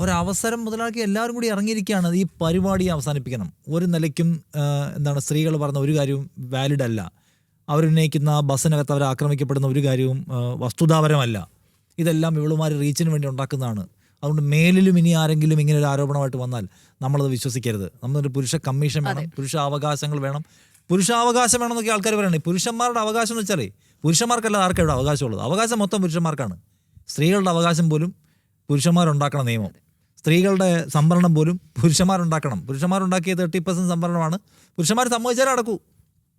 ഒരവസരം മുതലാക്കി എല്ലാവരും കൂടി ഇറങ്ങിയിരിക്കുകയാണ് ഈ പരിപാടി അവസാനിപ്പിക്കണം. ഒരു നിലയ്ക്കും സ്ത്രീകൾ പറഞ്ഞ ഒരു കാര്യവും വാലിഡ് അല്ല. അവരുന്നയിക്കുന്ന ബസ്സിനകത്ത് അവർ ആക്രമിക്കപ്പെടുന്ന ഒരു കാര്യവും വസ്തുതാപരമല്ല. ഇതെല്ലാം ഇവളുമാർ റീച്ചിന് വേണ്ടി ഉണ്ടാക്കുന്നതാണ്. അതുകൊണ്ട് മേലിലും ഇനി ആരെങ്കിലും ഇങ്ങനെ ഒരു ആരോപണമായിട്ട് വന്നാൽ നമ്മളത് വിശ്വസിക്കരുത്. നമ്മളൊരു പുരുഷ കമ്മീഷൻ വേണം, പുരുഷാവകാശങ്ങൾ വേണം. പുരുഷാവകാശം വേണമെന്നൊക്കെ ആൾക്കാർ പറയണേ. പുരുഷന്മാരുടെ അവകാശം എന്ന് വെച്ചാലേ പുരുഷന്മാർക്കല്ല ആർക്കും ഇവിടെ അവകാശമുള്ളത്. അവകാശം മൊത്തം പുരുഷന്മാർക്കാണ്. സ്ത്രീകളുടെ അവകാശം പോലും പുരുഷന്മാരുണ്ടാക്കണം. നിയമം സ്ത്രീകളുടെ സംവരണം പോലും പുരുഷന്മാരുണ്ടാക്കണം. പുരുഷന്മാരുണ്ടാക്കിയത് 30% സംവരണമാണ്. പുരുഷന്മാർ സമ്മതിച്ചാലേ നടക്കൂ.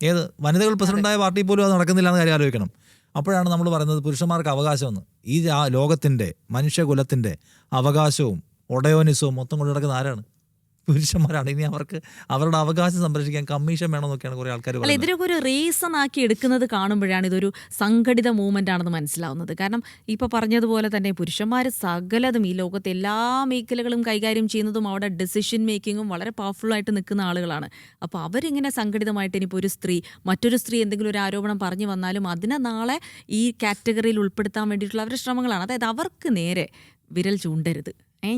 ഏത് വനിതകൾ പ്രസിഡൻ്റായ പാർട്ടി പോലും അത് നടക്കുന്നില്ല എന്ന് കാര്യം ആലോചിക്കണം. അപ്പോഴാണ് നമ്മൾ പറയുന്നത് പുരുഷന്മാർക്ക് അവകാശമെന്ന്. ഈ ലോകത്തിൻ്റെ മനുഷ്യകുലത്തിൻ്റെ അവകാശവും ഒടയോനിസവും മൊത്തം കൊണ്ടു നടക്കുന്ന ആരാണ്? പുരുഷന്മാരാണ്. ഇനി അവർക്ക് അവരുടെ അവകാശം സംരക്ഷിക്കാൻ കമ്മീഷൻ വേണമെന്നൊക്കെയാണ് കുറേ ആൾക്കാർ പറയുന്നത്. ഇതിലൊക്കെ ഒരു റീസൺ ആക്കി എടുക്കുന്നത് കാണുമ്പോഴാണ് ഇതൊരു സംഘടിത മൂവ്മെന്റ് ആണെന്ന് മനസ്സിലാവുന്നത്. കാരണം ഇപ്പോൾ പറഞ്ഞതുപോലെ തന്നെ പുരുഷന്മാർ സകലതും ഈ ലോകത്തെ എല്ലാ മേഖലകളും കൈകാര്യം ചെയ്യുന്നതും അവിടെ ഡെസിഷൻ മേക്കിങ്ങും വളരെ പവർഫുള്ളായിട്ട് നിൽക്കുന്ന ആളുകളാണ്. അപ്പോൾ അവരിങ്ങനെ സംഘടിതമായിട്ട് ഇനിയിപ്പോൾ ഒരു സ്ത്രീ മറ്റൊരു സ്ത്രീ എന്തെങ്കിലും ഒരു ആരോപണം പറഞ്ഞു വന്നാലും അതിനെ നാളെ ഈ കാറ്റഗറിയിൽ ഉൾപ്പെടുത്താൻ വേണ്ടിയിട്ടുള്ള അവരുടെ ശ്രമങ്ങളാണ്. അതായത് അവർക്ക് നേരെ വിരൽ ചൂണ്ടരുത്.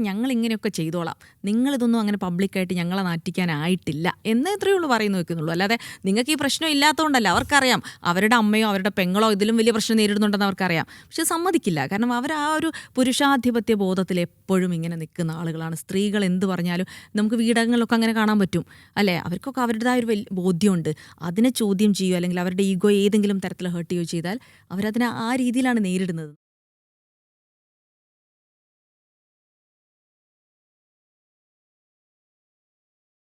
ഞങ്ങൾ ഇങ്ങനെയൊക്കെ ചെയ്തോളാം, നിങ്ങളിതൊന്നും അങ്ങനെ പബ്ലിക്കായിട്ട് ഞങ്ങളെ നാറ്റിക്കാനായിട്ടില്ല എന്ന് എത്രയേ ഉള്ളൂ പറയുന്നു വെക്കുന്നുള്ളൂ. അല്ലാതെ നിങ്ങൾക്ക് ഈ പ്രശ്നം ഇല്ലാത്തതുകൊണ്ടല്ല. അവർക്കറിയാം അവരുടെ അമ്മയോ അവരുടെ പെങ്ങളോ ഇതിലും വലിയ പ്രശ്നം നേരിടുന്നുണ്ടെന്ന് അവർക്കറിയാം. പക്ഷെ സമ്മതിക്കില്ല. കാരണം അവർ ആ ഒരു പുരുഷാധിപത്യ ബോധത്തിൽ എപ്പോഴും ഇങ്ങനെ നിൽക്കുന്ന ആളുകളാണ്. സ്ത്രീകൾ എന്ത് പറഞ്ഞാലും നമുക്ക് വീടങ്ങളിലൊക്കെ അങ്ങനെ കാണാൻ പറ്റും അല്ലേ. അവർക്കൊക്കെ അവരുടേതായ ഒരു വലിയ ബോധ്യമുണ്ട്. അതിനെ ചോദ്യം ചെയ്യുകയോ അല്ലെങ്കിൽ അവരുടെ ഈഗോ ഏതെങ്കിലും തരത്തിൽ ഹേർട്ട് ചെയ്യുകയോ ചെയ്താൽ അവരതിനെ ആ രീതിയിലാണ് നേരിടുന്നത്.